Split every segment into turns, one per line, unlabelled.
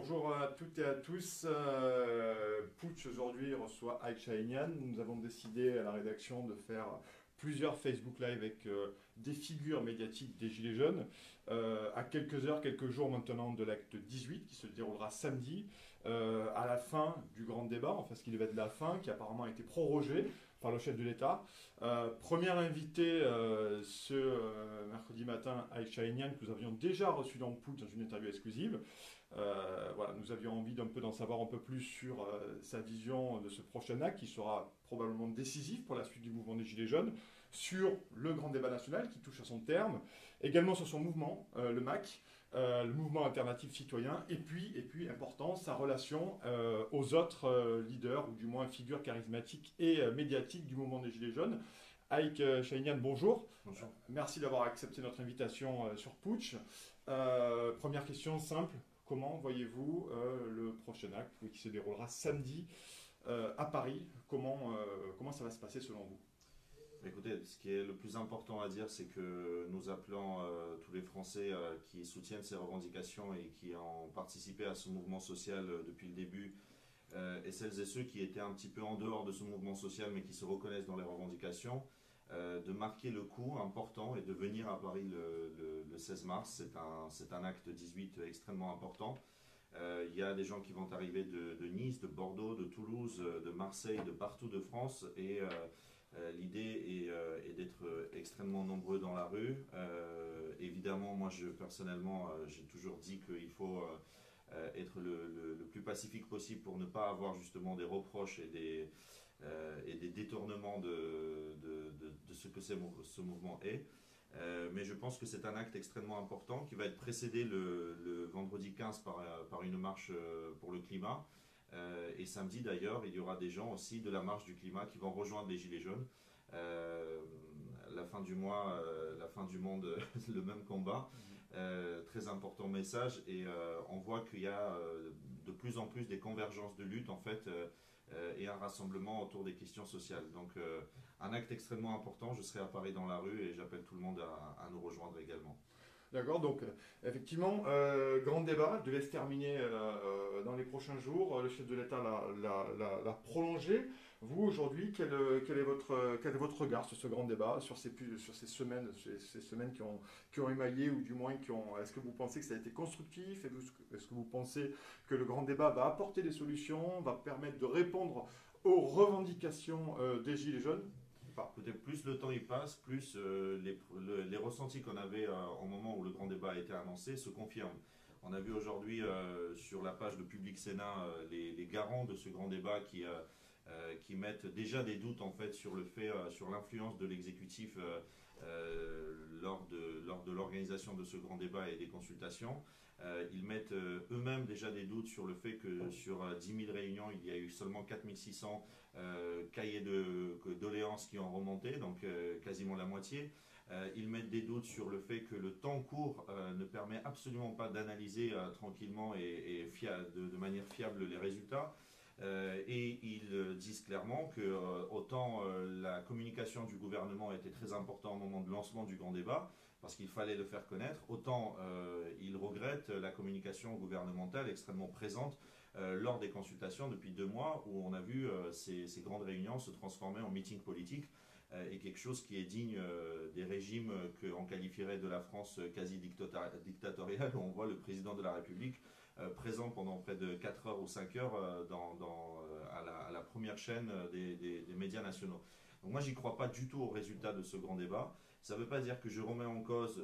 Bonjour à toutes et à tous. Putsch aujourd'hui reçoit Aïk Shahinian. Nous avons décidé à la rédaction de faire plusieurs Facebook Live avec des figures médiatiques des Gilets jaunes à quelques heures, quelques jours maintenant de l'acte 18 qui se déroulera samedi à la fin du grand débat, enfin ce qui devait être la fin, qui apparemment a été prorogé par le chef de l'État. Premier invité ce mercredi matin, Aïk Shahinian, que nous avions déjà reçu dans Putsch dans une interview exclusive. Voilà, nous avions envie d'un peu d'en savoir un peu plus sur sa vision de ce prochain acte qui sera probablement décisif pour la suite du mouvement des Gilets jaunes, sur le grand débat national qui touche à son terme, également sur son mouvement, le MAC, le mouvement alternatif citoyen, et puis important, sa relation aux autres leaders, ou du moins figures charismatiques et médiatiques du mouvement des Gilets jaunes. Aïk Shahinian, bonjour.
Bonjour.
Merci d'avoir accepté notre invitation sur Putsch. Première question simple. Comment voyez-vous le prochain acte qui se déroulera samedi à Paris? Comment ça va se passer selon vous?
Écoutez, ce qui est le plus important à dire, c'est que nous appelons tous les Français qui soutiennent ces revendications et qui ont participé à ce mouvement social depuis le début, et celles et ceux qui étaient un petit peu en dehors de ce mouvement social mais qui se reconnaissent dans les revendications, de marquer le coup important et de venir à Paris le 16 mars. C'est un acte 18 extrêmement important. Il y a des gens qui vont arriver de Nice, de Bordeaux, de Toulouse, de Marseille, de partout de France, et l'idée est d'être extrêmement nombreux dans la rue. Évidemment, moi personnellement, j'ai toujours dit qu'il faut être le plus pacifique possible pour ne pas avoir justement des reproches et des détournements de ce que ce mouvement est. Mais je pense que c'est un acte extrêmement important qui va être précédé le vendredi 15 par une marche pour le climat. Et samedi d'ailleurs, il y aura des gens aussi de la marche du climat qui vont rejoindre les Gilets jaunes. La fin du mois, la fin du monde, le même combat. Très important message, et on voit qu'il y a de plus en plus des convergences de lutte en fait, et un rassemblement autour des questions sociales. Donc un acte extrêmement important. Je serai à Paris dans la rue et j'appelle tout le monde à nous rejoindre également.
D'accord, donc effectivement, grand débat devait se terminer dans les prochains jours. Le chef de l'État l'a prolongé. Vous, aujourd'hui, quel est votre regard sur ce grand débat, sur ces semaines, ces semaines qui ont émaillé, ou du moins est-ce que vous pensez que ça a été constructif? Est-ce que vous pensez que le grand débat va apporter des solutions, va permettre de répondre aux revendications des Gilets jaunes?
Peut-être plus le temps y passe, plus les ressentis qu'on avait au moment où le grand débat a été annoncé se confirment. On a vu aujourd'hui sur la page de Public Sénat les garants de ce grand débat qui mettent déjà des doutes en fait sur sur l'influence de l'exécutif lors de l'organisation de ce grand débat et des consultations. Ils mettent eux-mêmes déjà des doutes sur le fait que sur 10 000 réunions, il y a eu seulement 4 600 cahiers de doléances qui ont remonté, donc quasiment la moitié. Ils mettent des doutes sur le fait que le temps court ne permet absolument pas d'analyser tranquillement et de manière fiable les résultats. Et ils disent clairement que autant la communication du gouvernement était très importante au moment de lancement du grand débat, parce qu'il fallait le faire connaître, autant ils regrettent la communication gouvernementale extrêmement présente lors des consultations depuis 2 mois, où on a vu ces grandes réunions se transformer en meeting politique, et quelque chose qui est digne des régimes qu'on qualifierait de la France quasi dictatoriale, où on voit le président de la République présent pendant près de 4 heures ou 5 heures à la première chaîne des médias nationaux. Donc moi, j'y crois pas du tout au résultat de ce grand débat. Ça ne veut pas dire que je remets en cause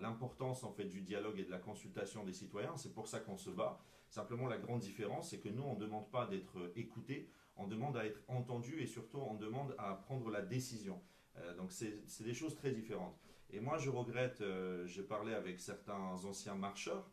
l'importance en fait du dialogue et de la consultation des citoyens. C'est pour ça qu'on se bat. Simplement, la grande différence, c'est que nous, on ne demande pas d'être écoutés, on demande à être entendu, et surtout, on demande à prendre la décision. Donc c'est des choses très différentes. Et moi, je regrette, j'ai parlé avec certains anciens marcheurs,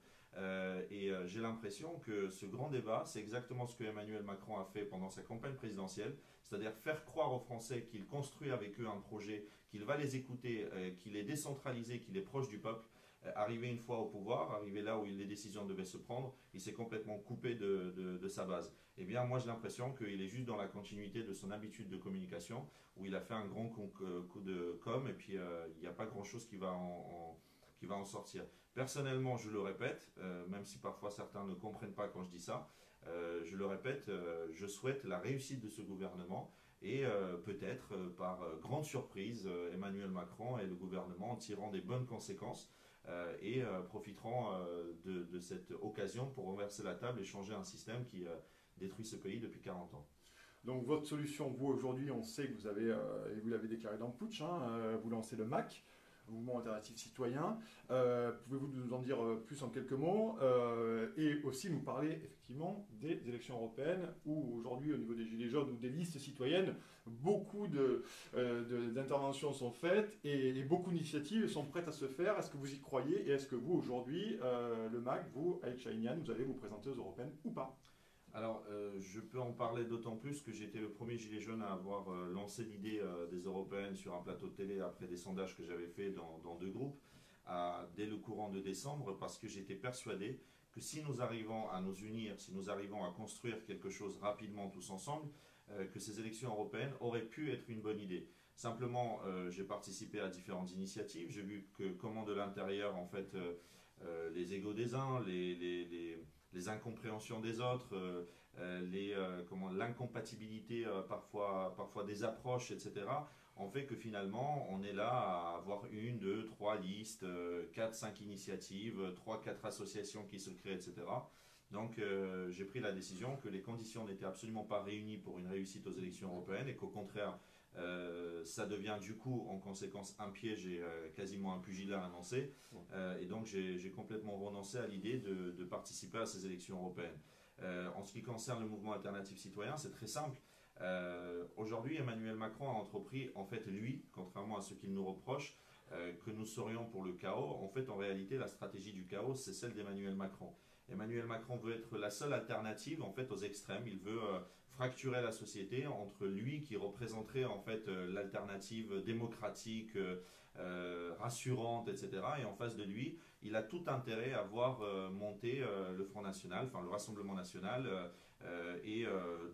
et j'ai l'impression que ce grand débat, c'est exactement ce que Emmanuel Macron a fait pendant sa campagne présidentielle, c'est-à-dire faire croire aux Français qu'il construit avec eux un projet, qu'il va les écouter, qu'il est décentralisé, qu'il est proche du peuple. Arrivé une fois au pouvoir, arrivé là où les décisions devaient se prendre, il s'est complètement coupé de sa base. Eh bien, moi j'ai l'impression qu'il est juste dans la continuité de son habitude de communication, où il a fait un grand coup de com', et puis il n'y a pas grand-chose qui va en sortir. Personnellement, je le répète, même si parfois certains ne comprennent pas quand je dis ça, je le répète, je souhaite la réussite de ce gouvernement et peut-être par grande surprise, Emmanuel Macron et le gouvernement en tirant des bonnes conséquences et profiteront de cette occasion pour renverser la table et changer un système qui détruit ce pays depuis 40 ans.
Donc votre solution, vous aujourd'hui, on sait que vous avez, et vous l'avez déclaré dans le putsch, hein, vous lancez le MAC, Mouvement Alternatif Citoyen. Pouvez-vous nous en dire plus en quelques mots et aussi nous parler effectivement des élections européennes où aujourd'hui au niveau des Gilets jaunes ou des listes citoyennes, beaucoup d'interventions sont faites et beaucoup d'initiatives sont prêtes à se faire. Est-ce que vous y croyez et est-ce que vous aujourd'hui, le MAC, vous, Aïk Chahinian, vous allez vous présenter aux européennes ou pas?
Alors, je peux en parler d'autant plus que j'étais le premier gilet jaune à avoir lancé l'idée des européennes sur un plateau de télé après des sondages que j'avais fait dans deux groupes dès le courant de décembre parce que j'étais persuadé que si nous arrivons à nous unir, si nous arrivons à construire quelque chose rapidement tous ensemble, que ces élections européennes auraient pu être une bonne idée. Simplement, j'ai participé à différentes initiatives, j'ai vu que comment de l'intérieur, en fait, les égos des uns, les incompréhensions des autres, l'incompatibilité parfois des approches, etc., ont fait que finalement on est là à avoir une, deux, trois listes, quatre, cinq initiatives, trois, quatre associations qui se créent, etc. Donc j'ai pris la décision que les conditions n'étaient absolument pas réunies pour une réussite aux élections européennes et qu'au contraire ça devient du coup en conséquence un piège et quasiment un pugilat annoncé. Et donc j'ai complètement renoncé à l'idée de participer à ces élections européennes. En ce qui concerne le mouvement alternatif citoyen, c'est très simple. Aujourd'hui, Emmanuel Macron a entrepris, en fait, lui, contrairement à ce qu'il nous reproche, que nous serions pour le chaos. En fait, en réalité, la stratégie du chaos, c'est celle d'Emmanuel Macron. Emmanuel Macron veut être la seule alternative en fait aux extrêmes. Il veut fracturer la société entre lui qui représenterait en fait l'alternative démocratique, rassurante, etc. Et en face de lui, il a tout intérêt à voir monter le Front National, enfin le Rassemblement National et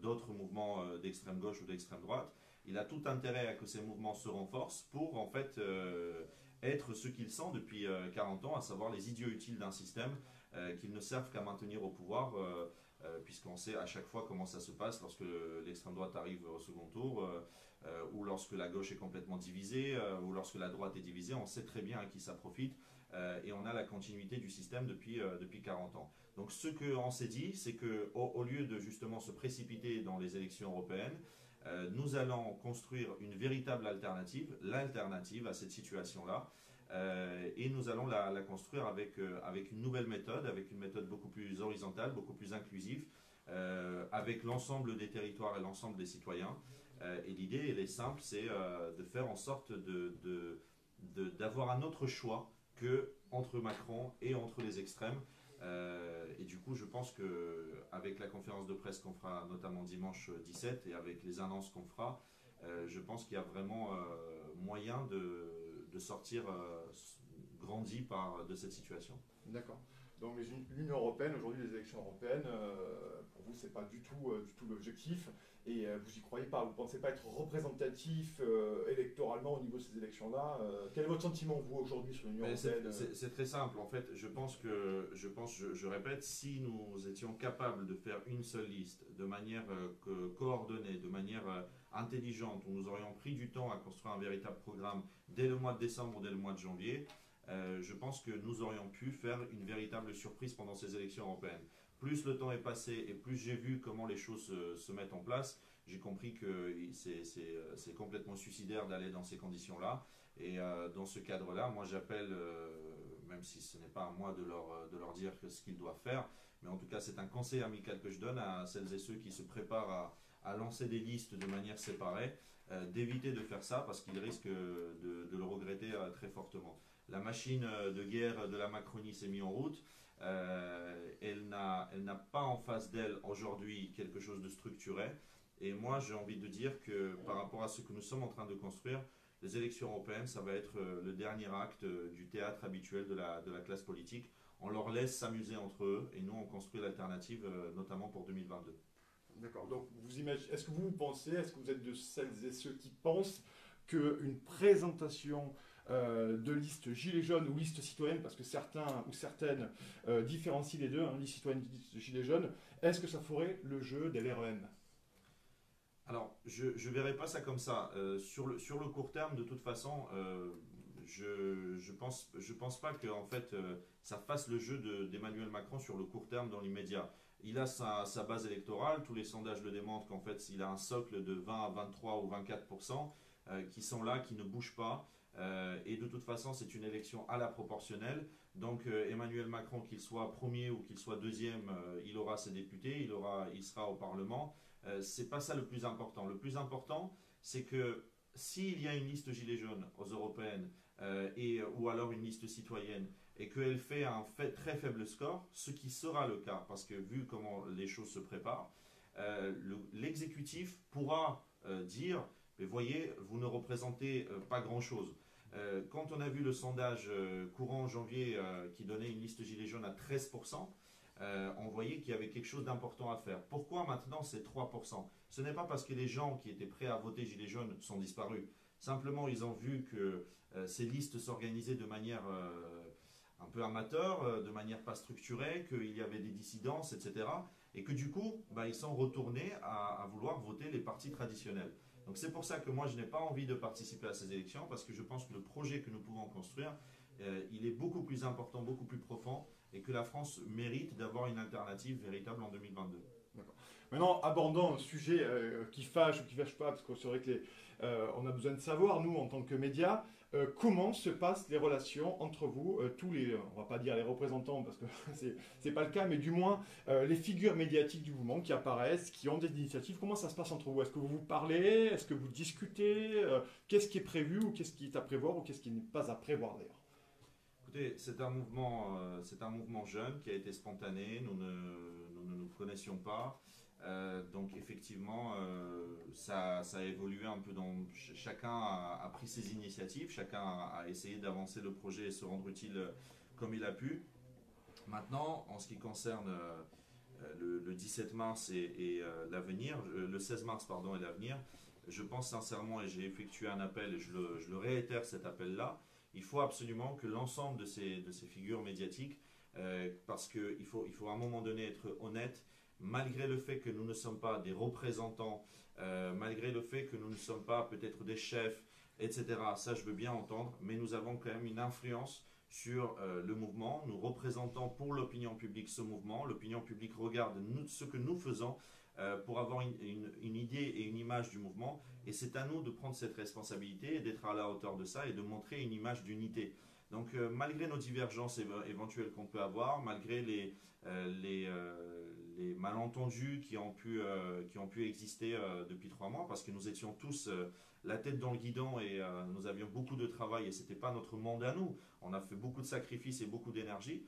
d'autres mouvements d'extrême gauche ou d'extrême droite. Il a tout intérêt à que ces mouvements se renforcent pour en fait être ce qu'il sent depuis 40 ans, à savoir les idiots utiles d'un système qu'ils ne servent qu'à maintenir au pouvoir, puisqu'on sait à chaque fois comment ça se passe lorsque l'extrême droite arrive au second tour, ou lorsque la gauche est complètement divisée, ou lorsque la droite est divisée, on sait très bien à qui ça profite, et on a la continuité du système depuis 40 ans. Donc ce qu'on s'est dit, c'est qu'au lieu de justement se précipiter dans les élections européennes, nous allons construire une véritable alternative, l'alternative à cette situation-là, et nous allons la construire avec une nouvelle méthode, avec une méthode beaucoup plus horizontale, beaucoup plus inclusive, avec l'ensemble des territoires et l'ensemble des citoyens. Et l'idée, elle est simple, c'est de faire en sorte d'avoir un autre choix que entre Macron et entre les extrêmes. Et du coup, je pense qu'avec la conférence de presse qu'on fera notamment dimanche 17 et avec les annonces qu'on fera, je pense qu'il y a vraiment moyen de sortir grandi de cette situation.
D'accord. Donc l'Union européenne, aujourd'hui les élections européennes, pour vous, c'est pas du tout l'objectif et vous y croyez pas. Vous ne pensez pas être représentatif électoralement au niveau de ces élections-là. Quel est votre sentiment, vous, aujourd'hui, sur l'Union européenne?
C'est très simple. En fait, je répète, si nous étions capables de faire une seule liste de manière coordonnée, de manière intelligente, où nous aurions pris du temps à construire un véritable programme dès le mois de décembre ou dès le mois de janvier, je pense que nous aurions pu faire une véritable surprise pendant ces élections européennes. Plus le temps est passé et plus j'ai vu comment les choses se mettent en place, j'ai compris que c'est complètement suicidaire d'aller dans ces conditions-là. Et dans ce cadre-là, moi j'appelle, même si ce n'est pas à moi de leur dire ce qu'ils doivent faire, mais en tout cas c'est un conseil amical que je donne à celles et ceux qui se préparent à lancer des listes de manière séparée, d'éviter de faire ça parce qu'ils risquent de le regretter très fortement. La machine de guerre de la Macronie s'est mise en route. Elle n'a pas en face d'elle aujourd'hui quelque chose de structuré. Et moi, j'ai envie de dire que par rapport à ce que nous sommes en train de construire, les élections européennes, ça va être le dernier acte du théâtre habituel de la classe politique. On leur laisse s'amuser entre eux et nous, on construit l'alternative, notamment pour 2022.
D'accord. Donc, est-ce que vous pensez, est-ce que vous êtes de celles et ceux qui pensent qu'une présentation de liste gilets jaunes ou liste citoyenne, parce que certains ou certaines différencient les deux, hein, liste citoyenne, liste gilets jaunes, est-ce que ça ferait le jeu des LREM?
Alors, je ne verrai pas ça comme ça. Sur le court terme, de toute façon, je pense pas que en fait, ça fasse le jeu d'Emmanuel Macron sur le court terme dans l'immédiat. Il a sa base électorale, tous les sondages le démontrent qu'en fait, il a un socle de 20 à 23 ou 24% qui sont là, qui ne bougent pas. Et de toute façon, c'est une élection à la proportionnelle. Donc Emmanuel Macron, qu'il soit premier ou qu'il soit deuxième, il aura ses députés, il sera au Parlement. C'est pas ça le plus important. Le plus important, c'est que s'il y a une liste Gilets jaunes aux européennes ou alors une liste citoyenne et qu'elle fait un très faible score, ce qui sera le cas, parce que vu comment les choses se préparent, l'exécutif pourra dire, mais voyez, vous ne représentez pas grand-chose. Quand on a vu le sondage courant janvier qui donnait une liste Gilets jaunes à 13%, on voyait qu'il y avait quelque chose d'important à faire. Pourquoi maintenant c'est 3%? Ce n'est pas parce que les gens qui étaient prêts à voter Gilets jaunes sont disparus. Simplement, ils ont vu que ces listes s'organisaient de manière un peu amateur, de manière pas structurée, qu'il y avait des dissidences, etc. Et que du coup, bah, ils sont retournés à vouloir voter les partis traditionnels. Donc c'est pour ça que moi je n'ai pas envie de participer à ces élections, parce que je pense que le projet que nous pouvons construire, il est beaucoup plus important, beaucoup plus profond, et que la France mérite d'avoir une alternative véritable en 2022.
D'accord. Maintenant, abordons un sujet qui fâche ou qui fâche pas, parce que c'est vrai que on a besoin de savoir, nous, en tant que médias, comment se passent les relations entre vous, tous les, on va pas dire les représentants, parce que c'est pas le cas, mais du moins les figures médiatiques du mouvement qui apparaissent, qui ont des initiatives. Comment ça se passe entre vous? Est-ce que vous vous parlez? Est-ce que vous discutez? Qu'est-ce qui est prévu ou qu'est-ce qui est à prévoir ou qu'est-ce qui n'est pas à prévoir d'ailleurs?
Écoutez, c'est un mouvement jeune qui a été spontané. Nous ne nous connaissions pas. Donc effectivement, ça a évolué un peu. Chacun a pris ses initiatives, chacun a essayé d'avancer le projet et se rendre utile comme il a pu. Maintenant, en ce qui concerne le 17 mars et l'avenir, le 16 mars pardon et l'avenir, je pense sincèrement, et j'ai effectué un appel, et je le réitère cet appel-là, il faut absolument que l'ensemble de ces figures médiatiques, parce qu'il faut à un moment donné être honnête, malgré le fait que nous ne sommes pas des représentants, malgré le fait que nous ne sommes pas peut-être des chefs, etc. Ça, je veux bien entendre, mais nous avons quand même une influence sur le mouvement. Nous représentons pour l'opinion publique ce mouvement. L'opinion publique regarde ce que nous faisons pour avoir une idée et une image du mouvement. Et c'est à nous de prendre cette responsabilité et d'être à la hauteur de ça et de montrer une image d'unité. Donc malgré nos divergences éventuelles qu'on peut avoir, malgré les malentendus qui ont pu exister depuis 3 mois, parce que nous étions tous la tête dans le guidon et nous avions beaucoup de travail et ce n'était pas notre monde à nous. On a fait beaucoup de sacrifices et beaucoup d'énergie.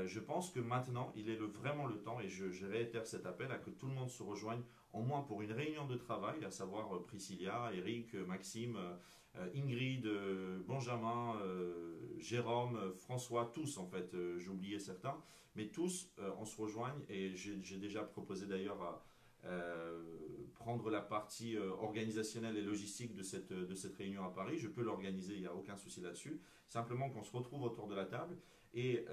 Je pense que maintenant, il est vraiment le temps, et je réitère cet appel, à que tout le monde se rejoigne, au moins pour une réunion de travail, à savoir Priscilla, Eric, Maxime, Ingrid, Benjamin, Jérôme, François, tous en fait, j'ai oublié certains, mais tous, on se rejoigne, et j'ai déjà proposé d'ailleurs à prendre la partie organisationnelle et logistique de cette réunion à Paris. Je peux l'organiser, il n'y a aucun souci là-dessus. Simplement qu'on se retrouve autour de la table. Et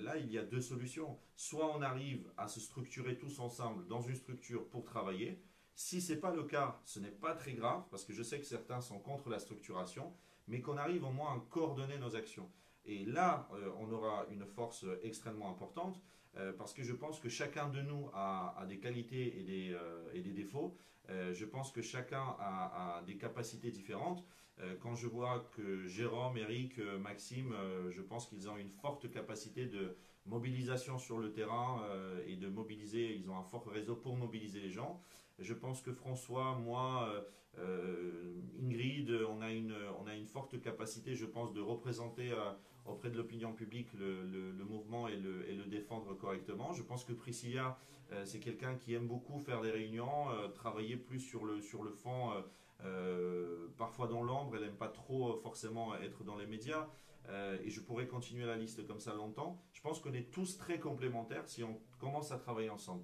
là, il y a deux solutions. Soit on arrive à se structurer tous ensemble dans une structure pour travailler. Si ce n'est pas le cas, ce n'est pas très grave, parce que je sais que certains sont contre la structuration, mais qu'on arrive au moins à coordonner nos actions. Et là, on aura une force extrêmement importante, parce que je pense que chacun de nous a des qualités et des défauts. Je pense que chacun a des capacités différentes. Quand je vois que Jérôme, Eric, Maxime, je pense qu'ils ont une forte capacité de mobilisation sur le terrain et de mobiliser, ils ont un fort réseau pour mobiliser les gens. Je pense que François, moi, Ingrid, on a une forte capacité, je pense, de représenter auprès de l'opinion publique le mouvement et le défendre correctement. Je pense que Priscilla, c'est quelqu'un qui aime beaucoup faire des réunions, travailler plus sur le fond, parfois dans l'ombre. Elle n'aime pas trop forcément être dans les médias. Et je pourrais continuer la liste comme ça longtemps. Je pense qu'on est tous très complémentaires si on commence à travailler ensemble.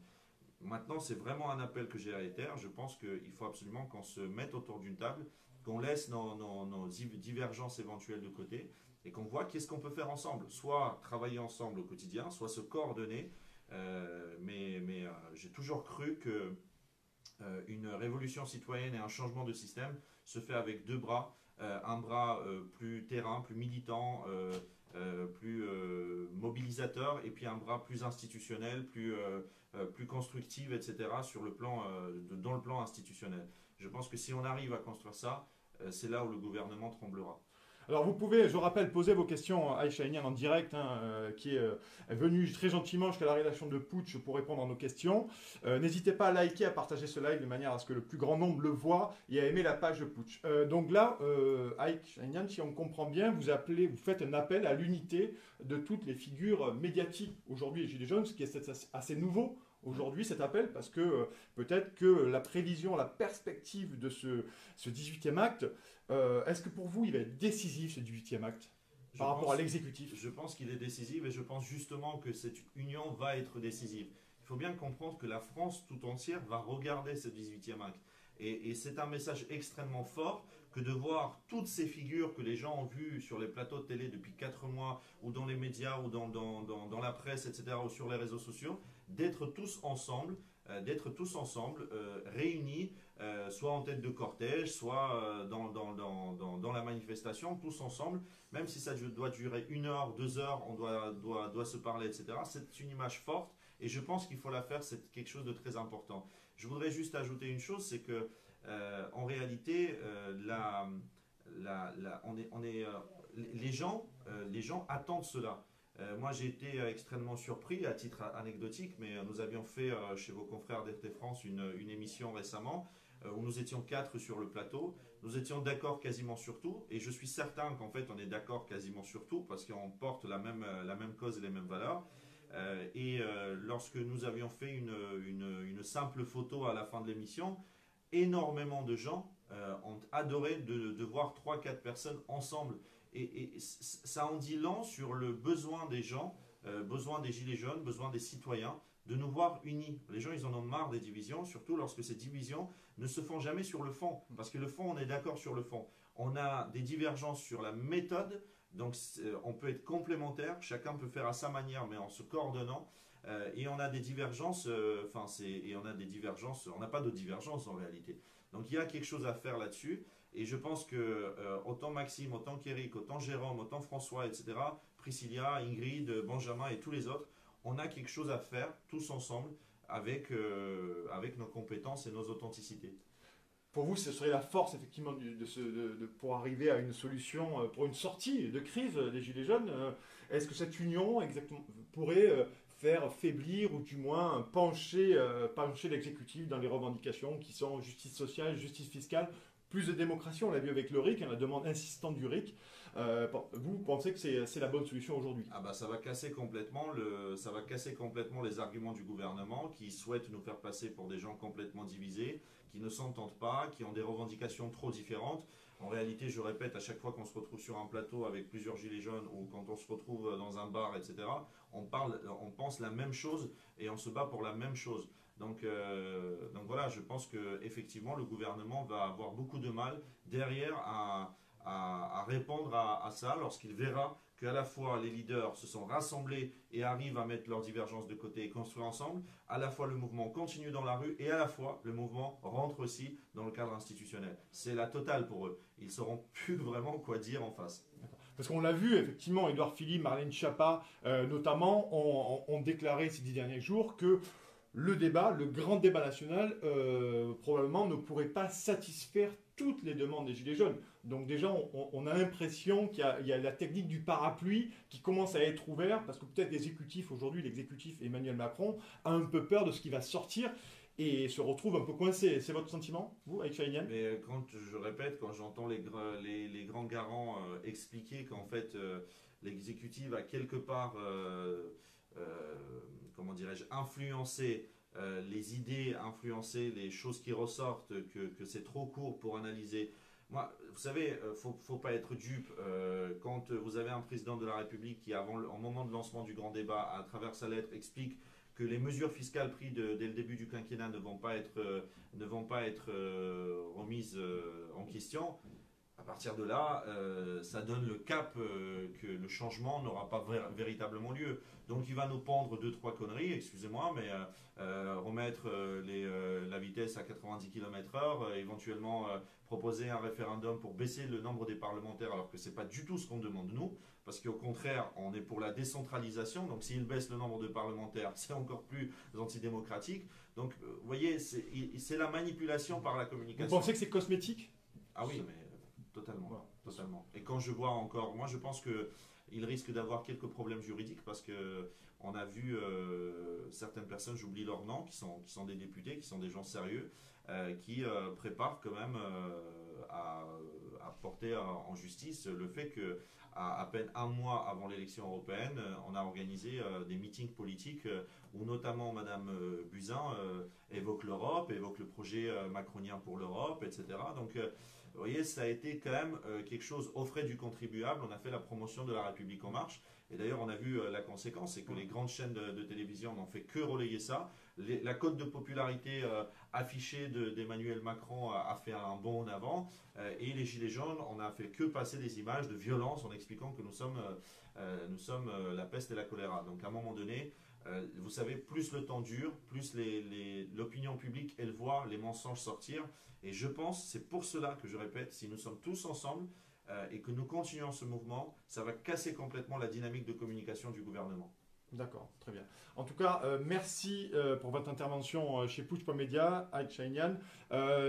Maintenant, c'est vraiment un appel que j'ai à l'éther. Je pense qu'il faut absolument qu'on se mette autour d'une table qu'on laisse nos divergences éventuelles de côté et qu'on voit qu'est-ce qu'on peut faire ensemble. Soit travailler ensemble au quotidien, soit se coordonner. Mais j'ai toujours cru que une révolution citoyenne et un changement de système se fait avec deux bras. Un bras plus terrain, plus militant, plus mobilisateur, et puis un bras plus institutionnel, plus constructif, etc., dans le plan institutionnel. Je pense que si on arrive à construire ça, c'est là où le gouvernement tremblera.
Alors vous pouvez, je rappelle, poser vos questions à Aïcha Aynian en direct, qui est venu très gentiment jusqu'à la rédaction de Putsch pour répondre à nos questions. N'hésitez pas à liker, à partager ce live de manière à ce que le plus grand nombre le voit et à aimer la page de Putsch. Donc là, Aïcha Aynian, si on comprend bien, vous faites un appel à l'unité de toutes les figures médiatiques aujourd'hui, les Gilets jaunes, ce qui est assez nouveau aujourd'hui cet appel, parce que peut-être que la prévision, la perspective de ce 18e acte, est-ce que pour vous il va être décisif ce 18e acte par rapport à l'exécutif?
Je pense qu'il est décisif et je pense justement que cette union va être décisive. Il faut bien comprendre que la France tout entière va regarder ce 18e acte. Et c'est un message extrêmement fort que de voir toutes ces figures que les gens ont vues sur les plateaux de télé depuis 4 mois, ou dans les médias, ou dans la presse, etc., ou sur les réseaux sociaux, d'être tous ensemble, réunis, soit en tête de cortège, soit dans la manifestation, tous ensemble, même si ça doit durer 1 heure, 2 heures, on doit se parler, etc. C'est une image forte, et je pense qu'il faut la faire, c'est quelque chose de très important. Je voudrais juste ajouter une chose, c'est que en réalité, les gens attendent cela. Moi, j'ai été extrêmement surpris, à titre anecdotique, mais nous avions fait chez vos confrères d'RT France une émission récemment où nous étions 4 sur le plateau. Nous étions d'accord quasiment sur tout, et je suis certain qu'en fait, on est d'accord quasiment sur tout parce qu'on porte la même cause et les mêmes valeurs. Lorsque nous avions fait une simple photo à la fin de l'émission, énormément de gens ont adoré de voir 3-4 personnes ensemble. Et ça en dit long sur le besoin des gens, besoin des gilets jaunes, besoin des citoyens, de nous voir unis. Les gens, ils en ont marre des divisions, surtout lorsque ces divisions ne se font jamais sur le fond. Parce que le fond, on est d'accord sur le fond. On a des divergences sur la méthode, donc on peut être complémentaires, chacun peut faire à sa manière, mais en se coordonnant. Et on a des divergences, on n'a pas de divergences en réalité. Donc il y a quelque chose à faire là-dessus, et je pense que autant Maxime, autant qu'Éric, autant Jérôme, autant François, etc., Priscilla, Ingrid, Benjamin et tous les autres, on a quelque chose à faire tous ensemble avec nos compétences et nos authenticités.
Pour vous, ce serait la force effectivement pour arriver à une solution, pour une sortie de crise des Gilets jaunes. Est-ce que cette union pourrait faire faiblir ou du moins pencher l'exécutif dans les revendications qui sont justice sociale, justice fiscale, plus de démocratie? On l'a vu avec le RIC, la demande insistante du RIC. Vous pensez que c'est la bonne solution aujourd'hui?
Ah bah ça va casser complètement les arguments du gouvernement qui souhaitent nous faire passer pour des gens complètement divisés, qui ne s'entendent pas, qui ont des revendications trop différentes. En réalité, je répète, à chaque fois qu'on se retrouve sur un plateau avec plusieurs gilets jaunes ou quand on se retrouve dans un bar, etc., on pense la même chose et on se bat pour la même chose. Donc voilà, je pense qu'effectivement, le gouvernement va avoir beaucoup de mal derrière à répondre à ça lorsqu'il verra qu'à la fois les leaders se sont rassemblés et arrivent à mettre leurs divergences de côté et construire ensemble, à la fois le mouvement continue dans la rue et à la fois le mouvement rentre aussi dans le cadre institutionnel. C'est la totale pour eux. Ils ne sauront plus vraiment quoi dire en face.
Parce qu'on l'a vu, effectivement, Édouard Philippe, Marlène Schiappa, notamment, ont déclaré ces 10 derniers jours que le grand débat national, probablement ne pourrait pas satisfaire toutes les demandes des Gilets jaunes. Donc déjà, on a l'impression qu'il y a la technique du parapluie qui commence à être ouverte, parce que peut-être l'exécutif Emmanuel Macron, a un peu peur de ce qui va sortir et se retrouve un peu coincé. C'est votre sentiment, vous, Aïcha Aynian?
Mais quand j'entends les grands garants expliquer qu'en fait, l'exécutif a quelque part... comment dirais-je, influencer les idées, influencer les choses qui ressortent, que c'est trop court pour analyser. Moi, vous savez, faut pas être dupe. Quand vous avez un président de la République qui, au moment de lancement du grand débat, à travers sa lettre, explique que les mesures fiscales prises dès le début du quinquennat ne vont pas être remises en question, à partir de là, ça donne le cap que le changement n'aura pas véritablement lieu. Donc il va nous pendre 2-3 conneries, excusez-moi, mais remettre la vitesse à 90 km/h, éventuellement proposer un référendum pour baisser le nombre des parlementaires, alors que ce n'est pas du tout ce qu'on demande nous, parce qu'au contraire, on est pour la décentralisation, donc s'il baisse le nombre de parlementaires, c'est encore plus antidémocratique. Donc vous voyez, c'est la manipulation par la communication.
Vous pensez que c'est cosmétique?
Ah oui, mais totalement,
Voilà.
totalement. Et quand je vois encore, moi je pense qu'il risque d'avoir quelques problèmes juridiques parce que on a vu certaines personnes, j'oublie leur nom, qui sont des députés, qui sont des gens sérieux, qui préparent quand même à porter en justice le fait que à peine un mois avant l'élection européenne, on a organisé des meetings politiques où notamment Madame Buzyn évoque l'Europe, évoque le projet macronien pour l'Europe, etc. Donc vous voyez, ça a été quand même quelque chose au frais du contribuable. On a fait la promotion de la République en marche. Et d'ailleurs, on a vu la conséquence, c'est que les grandes chaînes de télévision n'ont fait que relayer ça. La cote de popularité affichée d'Emmanuel Macron a fait un bond en avant. Et les Gilets jaunes, on n'a fait que passer des images de violence en expliquant que nous sommes la peste et la choléra. Donc à un moment donné, vous savez, plus le temps dure, plus l'opinion publique, elle voit les mensonges sortir. Et je pense, c'est pour cela que je répète, si nous sommes tous ensemble et que nous continuons ce mouvement, ça va casser complètement la dynamique de communication du gouvernement.
D'accord, très bien. En tout cas, merci pour votre intervention chez Push.media, Aït Chahinian.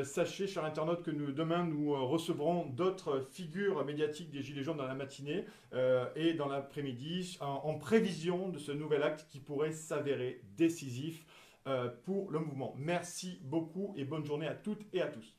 Sachez, chers internautes, que demain, nous recevrons d'autres figures médiatiques des Gilets jaunes dans la matinée et dans l'après-midi, en prévision de ce nouvel acte qui pourrait s'avérer décisif pour le mouvement. Merci beaucoup et bonne journée à toutes et à tous.